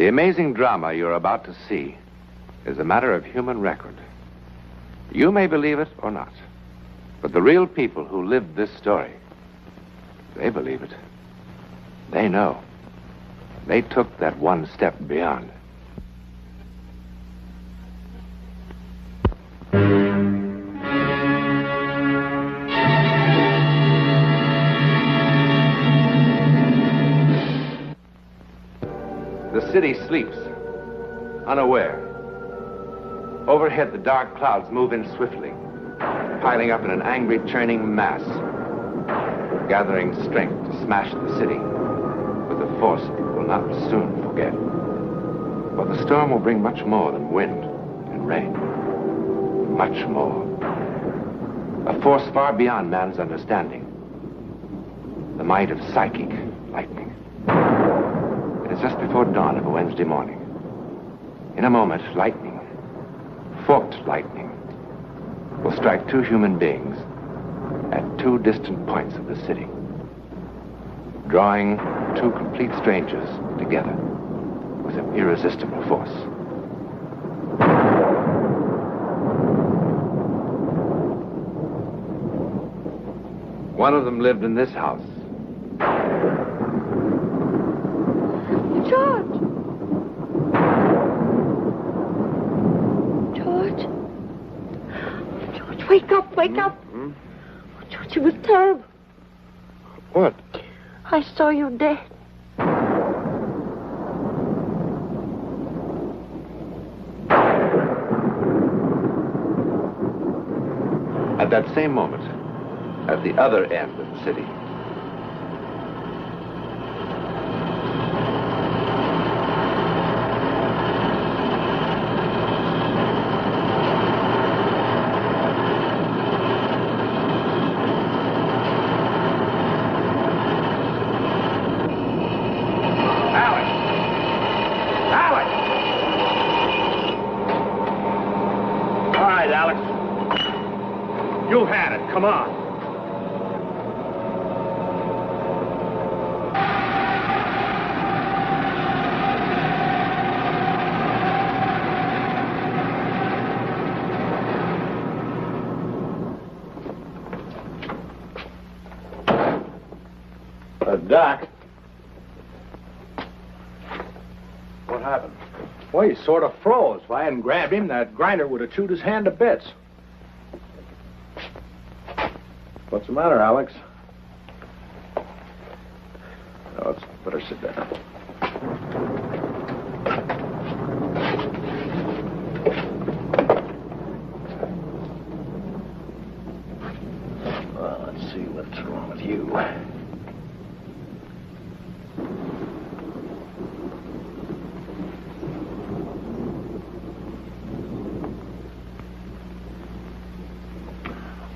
The amazing drama you're about to see is a matter of human record. You may believe it or not, but the real people who lived this story, they believe it. They know. They took that one step beyond. The city sleeps, unaware. Overhead, the dark clouds move in swiftly, piling up in an angry, churning mass, gathering strength to smash the city with a force it will not soon forget. For the storm will bring much more than wind and rain. Much more. A force far beyond man's understanding. The might of psychic lightning. It is just before dawn of a Wednesday morning. In a moment, lightning, forked lightning, will strike two human beings at two distant points of the city, drawing two complete strangers together with an irresistible force. One of them lived in this house. George! George? George, wake up, wake up! Oh, George, it was terrible. What? I saw you dead. At that same moment, at the other end of the city, Come on. Doc. What happened? Well, he sort of froze. If I hadn't grabbed him, that grinder would have chewed his hand to bits. What's the matter, Alex? Oh, let's better sit down. Well, let's see what's wrong with you.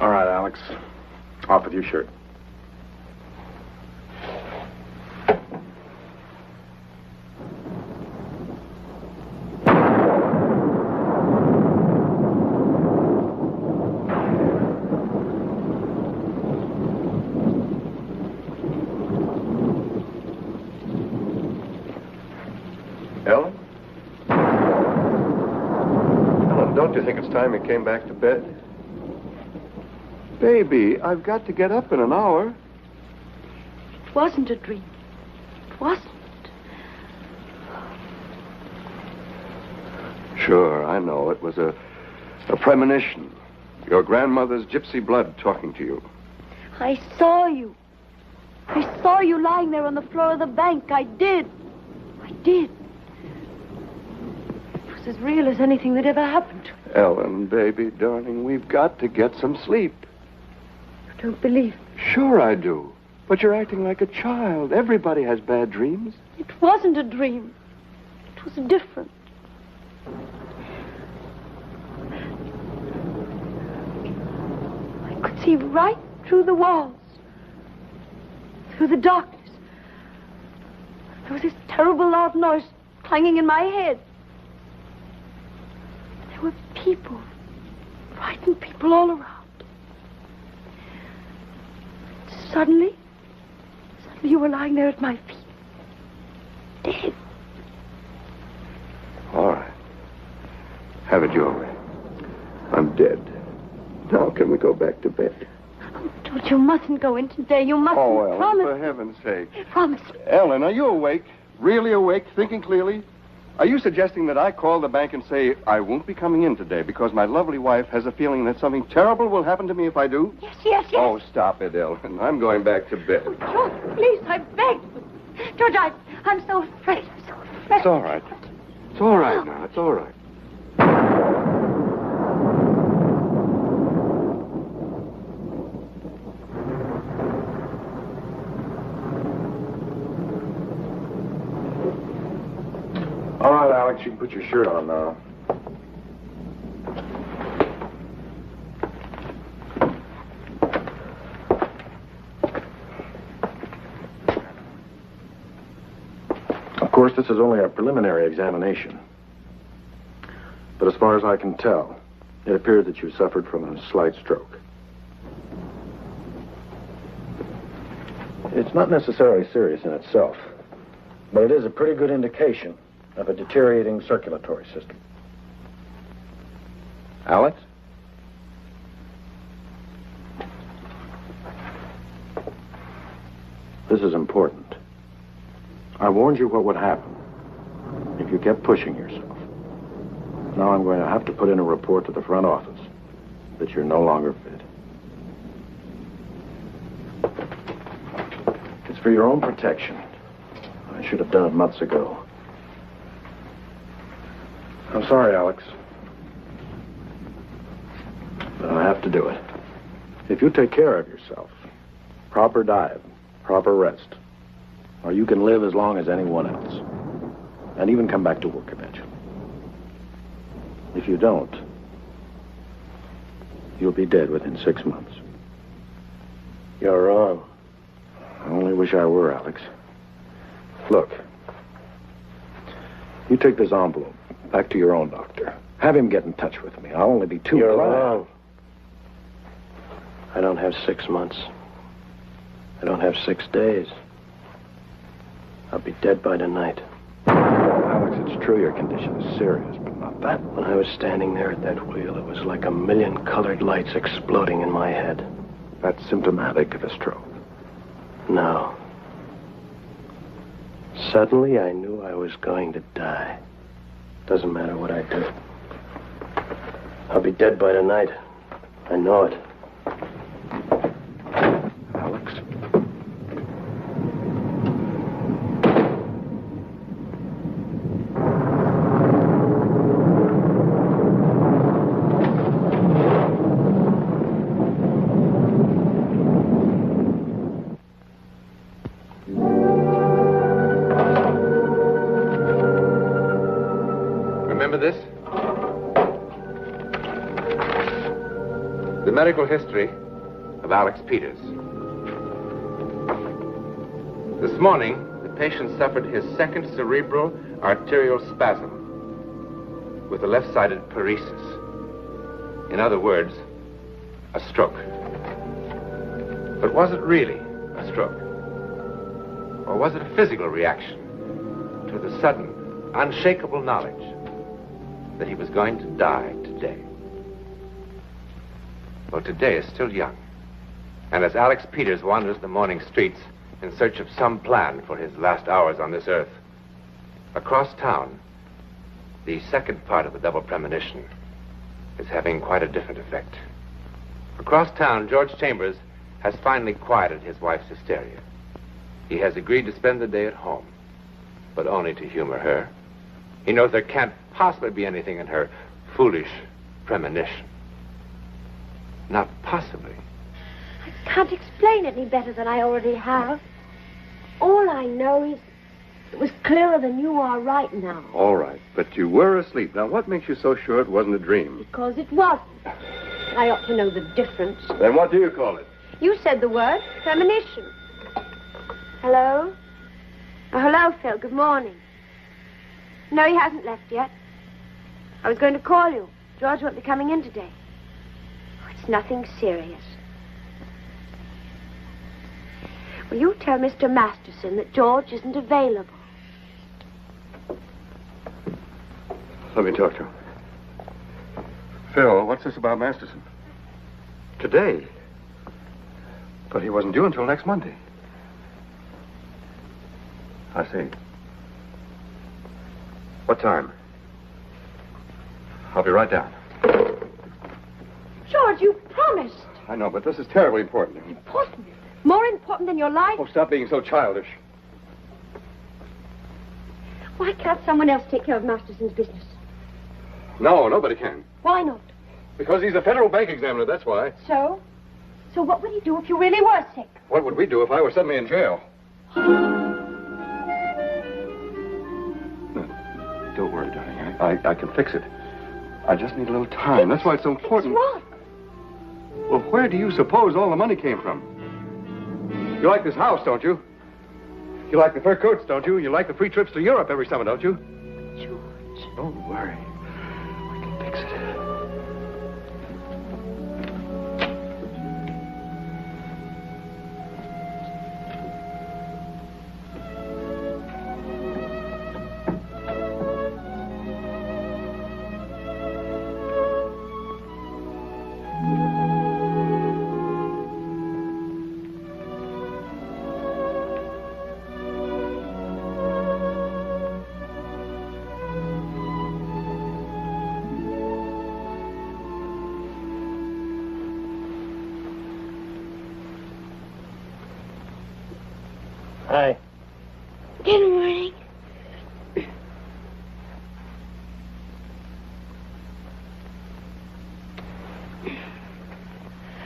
All right, Alex. Off with your shirt. Ellen? Ellen, don't you think it's time you came back to bed? Baby, I've got to get up in an hour. It wasn't a dream. It wasn't. Sure, I know. It was a premonition. Your grandmother's gypsy blood talking to you. I saw you. I saw you lying there on the floor of the bank. I did. I did. It was as real as anything that ever happened to me. Ellen, baby, darling, we've got to get some sleep. You don't believe me? Sure I do. But you're acting like a child. Everybody has bad dreams. It wasn't a dream. It was different. I could see right through the walls. Through the darkness. There was this terrible loud noise clanging in my head. There were people. Frightened people all around. Suddenly you were lying there at my feet. Dead. Have it your way. I'm dead. Now can we go back to bed? George, you mustn't go in today. You mustn't. Oh, Ellen, promise. for heaven's sake. Promise. Ellen, are you awake? Really awake? Thinking clearly? Are you suggesting that I call the bank and say I won't be coming in today because my lovely wife has a feeling that something terrible will happen to me if I do? Yes. Oh, stop it, Ellen. I'm going back to bed. Oh, George, please, I beg. George, I'm so afraid. I'm so afraid. It's all right. It's all right now. It's all right. All right, Alex, you can put your shirt on now. Of course, this is only a preliminary examination. But as far as I can tell, it appears that you suffered from a slight stroke. It's not necessarily serious in itself, but it is a pretty good indication of a deteriorating circulatory system. Alex? This is important. I warned you what would happen if you kept pushing yourself. Now I'm going to have to put in a report to the front office that you're no longer fit. It's for your own protection. I should have done it months ago. I'm sorry, Alex. But I have to do it. If you take care of yourself, proper diet, proper rest, or you can live as long as anyone else, and even come back to work eventually. If you don't, you'll be dead within 6 months. You're wrong. I only wish I were, Alex. Look, you take this envelope back to your own doctor. Have him get in touch with me. I'll only be too glad. You're wrong. I don't have 6 months. I don't have 6 days. I'll be dead by tonight. Alex, it's true your condition is serious, but not that. When I was standing there at that wheel, it was like a million colored lights exploding in my head. That's symptomatic of a stroke. No. Suddenly, I knew I was going to die. Doesn't matter what I do. I'll be dead by tonight. I know it. Alex? Remember this? The medical history of Alex Peters. This morning, the patient suffered his second cerebral arterial spasm with a left-sided paresis. In other words, a stroke. But was it really a stroke? Or was it a physical reaction to the sudden, unshakable knowledge that he was going to die today? Well, today is still young. And as Alex Peters wanders the morning streets in search of some plan for his last hours on this earth, across town, the second part of the double premonition is having quite a different effect. Across town, George Chambers has finally quieted his wife's hysteria. He has agreed to spend the day at home, but only to humor her. He knows there can't possibly be anything in her foolish premonition. Not possibly. I can't explain any better than I already have. All I know is it was clearer than you are right now. All right, but you were asleep. Now, what makes you so sure it wasn't a dream? Because it wasn't. I ought to know the difference. Then what do you call it? You said the word premonition. Hello? Oh, hello, Phil. Good morning. No, he hasn't left yet. I was going to call you. George won't be coming in today. Oh, it's nothing serious. Will you tell Mr. Masterson that George isn't available? Let me talk to him. Phil, what's this about Masterson? Today? But he wasn't due until next Monday. I see. What time? I'll be right down. George, you promised. I know, but this is terribly important. Important? More important than your life? Oh, stop being so childish. Why can't someone else take care of Masterson's business? No, nobody can. Why not? Because he's a federal bank examiner, that's why. So? So what would he do if you really were sick? What would we do if I were suddenly in jail? No, don't worry, darling. I can fix it. I just need a little time. That's why it's so important. What's wrong? Well, where do you suppose all the money came from? You like this house, don't you? You like the fur coats, don't you? You like the free trips to Europe every summer, don't you? George. Don't worry. I can fix it. Hi. Good morning.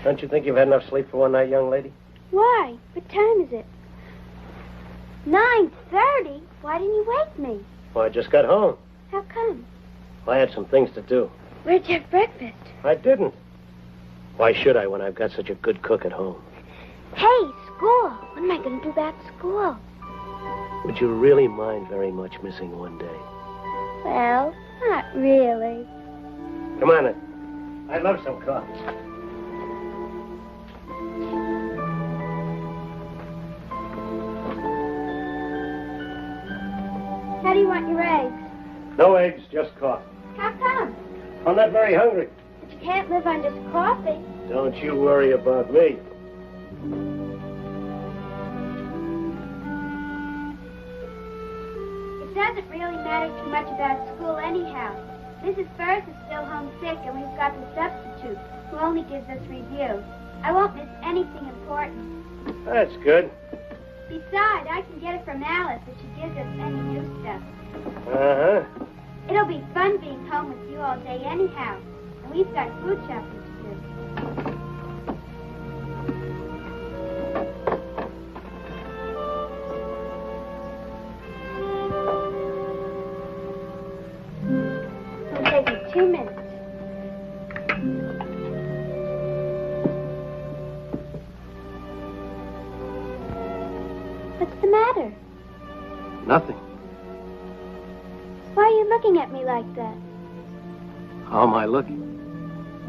Don't you think you've had enough sleep for one night, young lady? Why? What time is it? 9:30? Why didn't you wake me? Well, I just got home. How come? I had some things to do. Where'd you have breakfast? I didn't. Why should I when I've got such a good cook at home? Hey, school. What am I going to do about school? Would you really mind very much missing one day? Well, not really. Come on, then. I'd love some coffee. How do you want your eggs? No eggs, just coffee. How come? I'm not very hungry. But you can't live on just coffee. Don't you worry about me. It doesn't really matter too much about school anyhow. Mrs. Firth is still homesick, and we've got the substitute, who only gives us reviews. I won't miss anything important. That's good. Besides, I can get it from Alice if she gives us any new stuff. Uh-huh. It'll be fun being home with you all day anyhow. And we've got food shopping to do. It'll take me 2 minutes. What's the matter? Nothing. Why are you looking at me like that? How am I looking?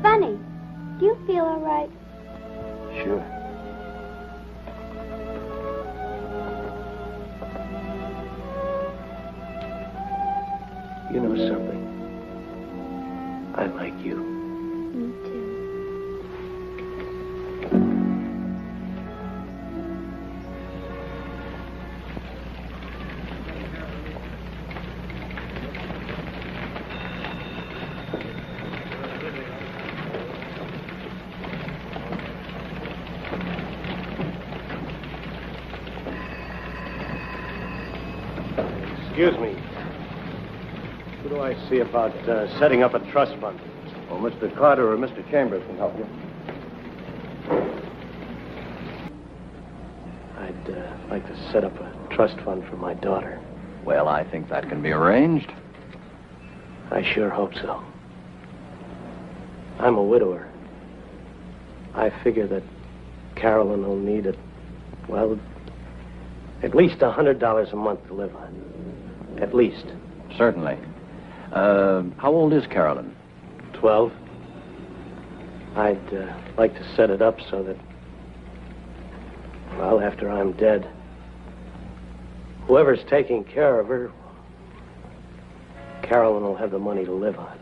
Funny. Do you feel all right? Sure. You know something? I like you. Me too. Excuse me. Who do I see about setting up a trust fund? Well, Mr. Carter or Mr. Chambers can help you. I'd like to set up a trust fund for my daughter. Well, I think that can be arranged. I sure hope so. I'm a widower. I figure that Carolyn will need it, well, at least $100 a month to live on. At least. Certainly. How old is Carolyn? 12. I'd like to set it up so that, well, after I'm dead, whoever's taking care of her, Carolyn will have the money to live on.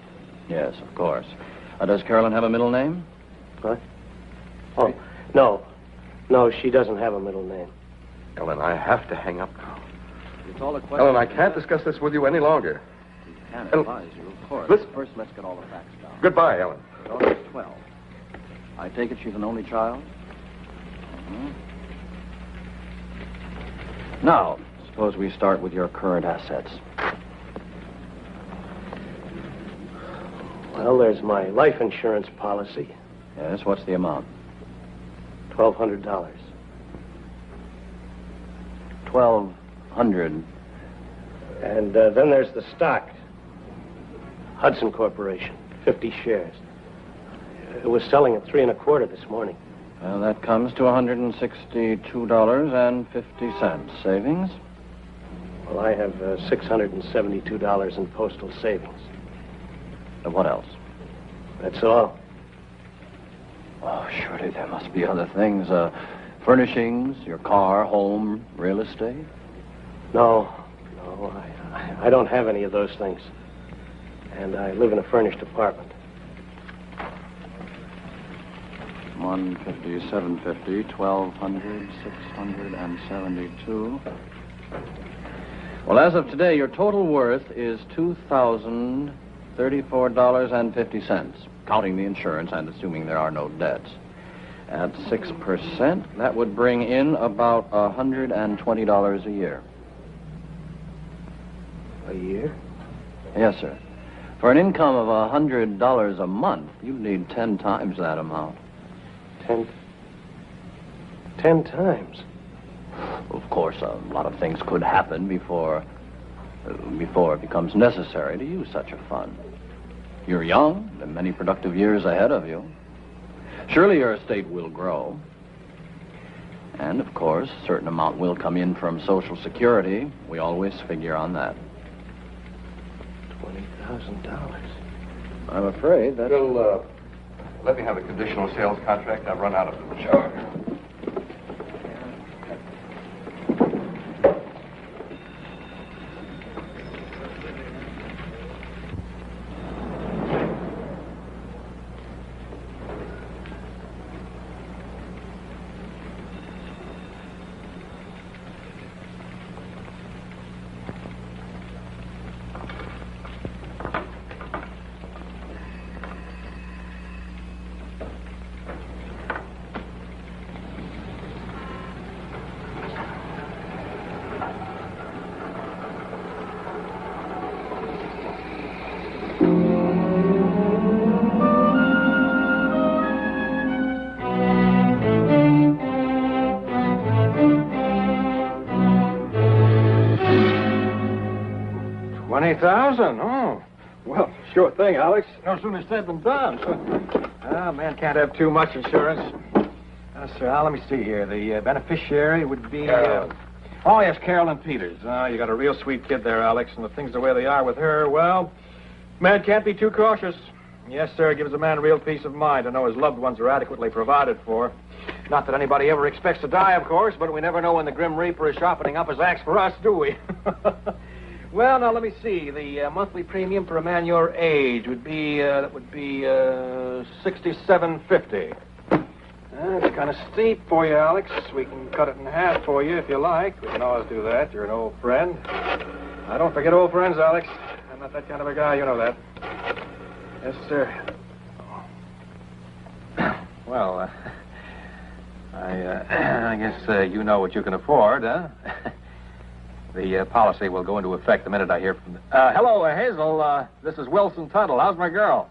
Yes, of course. Does Carolyn have a middle name? What? Oh, no. No, she doesn't have a middle name. Ellen, I have to hang up now. It's all a question. Ellen, I can't discuss this with you any longer. We can advise you, of course. Listen. First, let's get all the facts down. Goodbye, Ellen. Daughter's 12. I take it she's an only child? Mm-hmm. Now, suppose we start with your current assets. Well, there's my life insurance policy. Yes, what's the amount? $1,200. $1,200. And then there's the stock. Hudson Corporation, 50 shares. It was selling at 3 1/4 this morning. Well, that comes to $162.50. Savings? Well, I have $672 in postal savings. What else? That's all. Oh, surely there must be other things. Furnishings, your car, home, real estate? No, I don't have any of those things. And I live in a furnished apartment. 150, 750, 1,200, 672. Well, as of today, your total worth is $2,034.50, counting the insurance and assuming there are no debts. At 6%, that would bring in about $120 a year. A year? Yes, sir. For an income of $100 a month, you'd need 10 times that amount. 10 times? Of course, a lot of things could happen before it becomes necessary to use such a fund. You're young, and many productive years ahead of you. Surely your estate will grow. And, of course, a certain amount will come in from Social Security. We always figure on that. $20,000. I'm afraid that... Bill, let me have a conditional sales contract. I've run out of them. Sure. $20,000? Oh, well, sure thing, Alex. No sooner said than done. Man can't have too much insurance. Sir, Al, let me see here. The beneficiary would be... Carolyn. Oh, yes, Carolyn Peters. You got a real sweet kid there, Alex, and the things the way they are with her, well, man can't be too cautious. Yes, sir, it gives a man real peace of mind to know his loved ones are adequately provided for. Not that anybody ever expects to die, of course, but we never know when the Grim Reaper is sharpening up his axe for us, do we? Well, now, let me see. The monthly premium for a man your age would be, $67.50. It's kind of steep for you, Alex. We can cut it in half for you if you like. We can always do that. You're an old friend. I don't forget old friends, Alex. I'm not that kind of a guy. You know that. Yes, sir. Well, I guess you know what you can afford, huh? The policy will go into effect the minute I hear from the... hello, Hazel. This is Wilson Tuttle. How's my girl?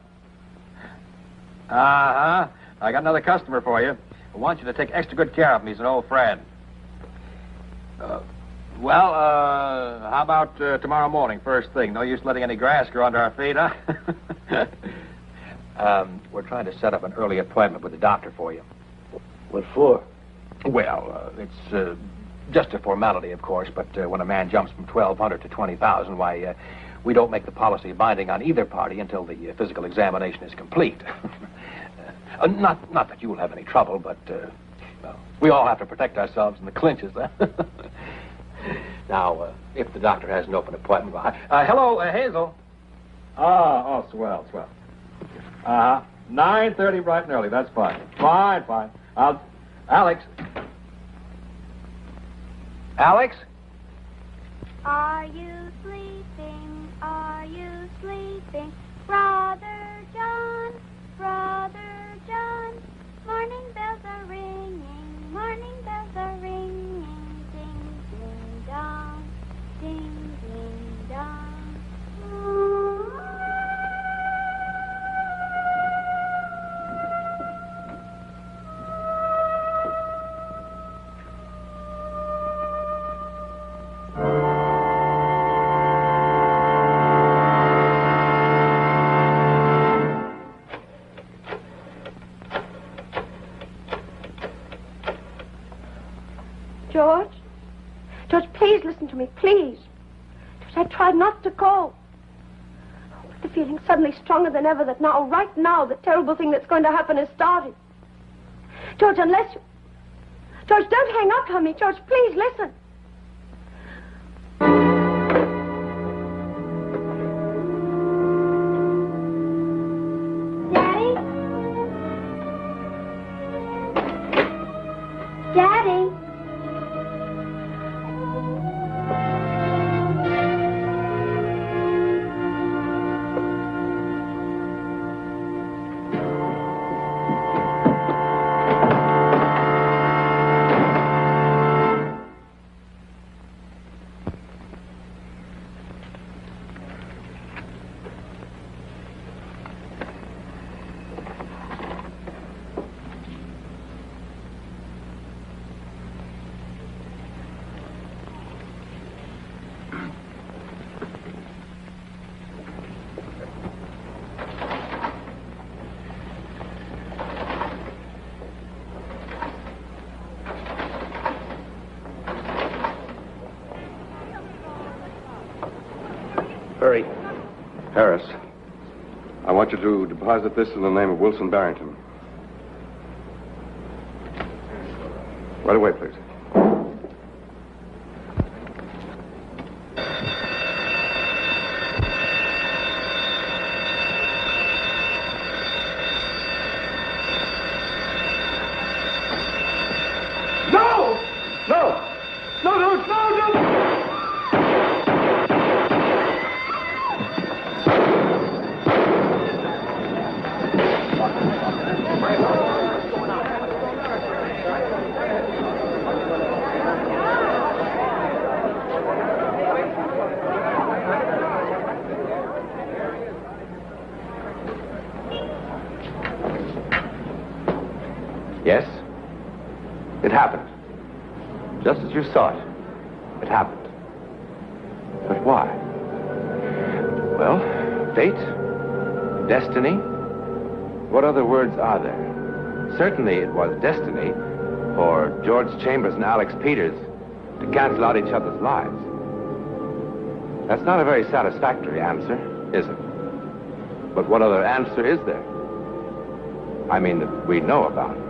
Uh-huh. I got another customer for you. I want you to take extra good care of him. He's an old friend. How about tomorrow morning, first thing? No use letting any grass grow under our feet, huh? We're trying to set up an early appointment with the doctor for you. What for? Well, it's just a formality, of course, but when a man jumps from 1,200 to 20,000, why, we don't make the policy binding on either party until the physical examination is complete. Not that you will have any trouble, but we all have to protect ourselves in the clinches, huh? Now, if the doctor has an open appointment... hello, Hazel. Oh, swell. Uh-huh. 9:30 bright and early. That's fine. Fine. Alex. Alex? Are you sleeping? Are you sleeping? Brother John, Brother John. Morning bells are ringing, morning bells are ringing. Ding, ding, dong, ding, ding, dong. George, please listen to me, please. George, I tried not to call. But the feeling's suddenly stronger than ever that now, right now, the terrible thing that's going to happen has started. George, unless you... George, don't hang up on me. George, please listen. Daddy? Daddy? Hurry. Harris, I want you to deposit this in the name of Wilson Barrington. Right away, please. Yes, it happened. Just as you saw it. It happened. But why? Well, fate, destiny. What other words are there? Certainly it was destiny for George Chambers and Alex Peters to cancel out each other's lives. That's not a very satisfactory answer, is it? But what other answer is there? I mean, that we know about.